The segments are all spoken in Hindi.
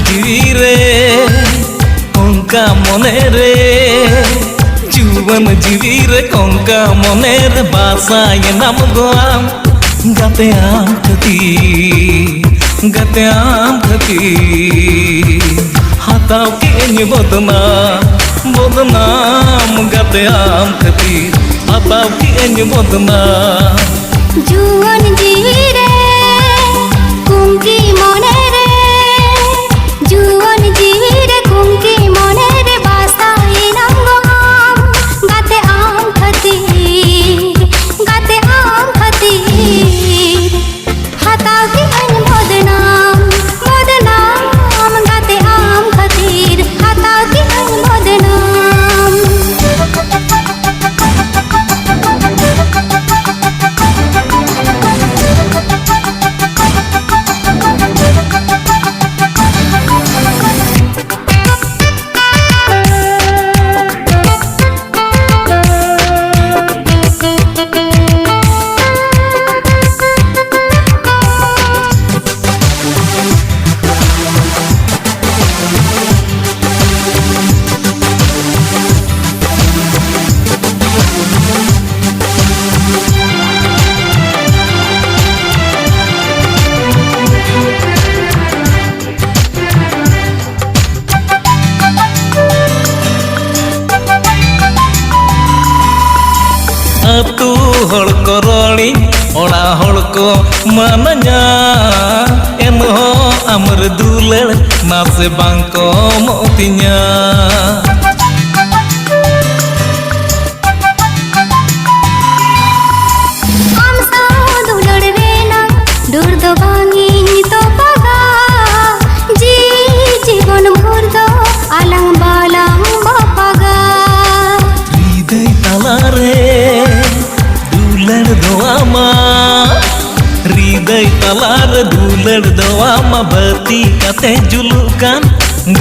जीवी रे कंका मने रे जुवन जीवी रे कंका मने रे बासाय नाम गोआम गाते आम खती हाथाव के बदनाम गाते आम खती हाथाव के बदनाम जुवन जीवी रे कुंकी मने रे जुवन जीवी रे कुंकी मने रे बासाय नाम गोआम गाते आम खतीर हाथाव के बदनाम गाते आम खतीर हाथाव के बदनाम तू हड़ को रड़ी ओड़ा हड़ को मानया एनहो अमर दुलड़ नासे बांको मोतिया दूर दो बांगी तो पगा जी जीवन भर दो आलंग बालंग बापगा हृदय तला रे हृदय तलार दुलड़ दवामा बती कते जुलुकान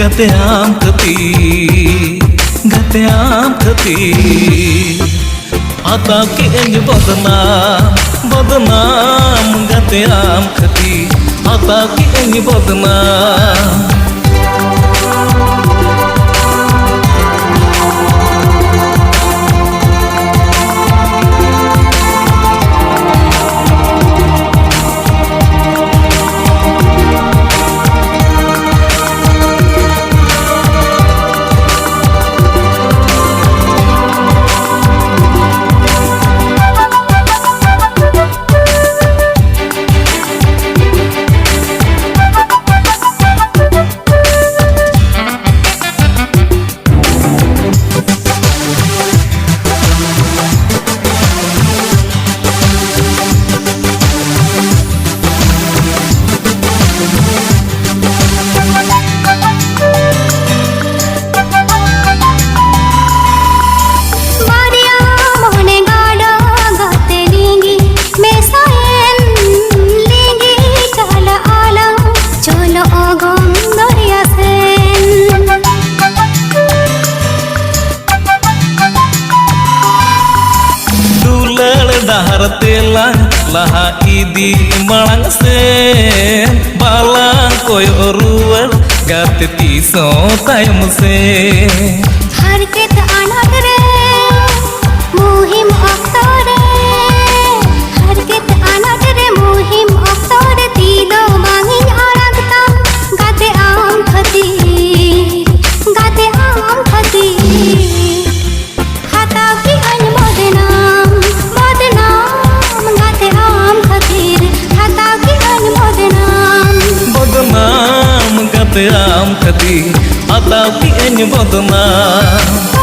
गते आम खती हाथाव के बदनाम गते आम खती हाथाव के बदनाम तेला लहा इदी मांग से बालां कोई रुवर गाते तीसों टाइम से हर के अनाथ रे मुहिम अक्तरे हर के अनाथ रे मुहिम अक्तरे तीदो मांगी आरगता गाते आम खतीर हाथाव के बदनाम गाते आम खतीर हाथाव के बदनाम गाते आम खतीर हाथाव के बदनाम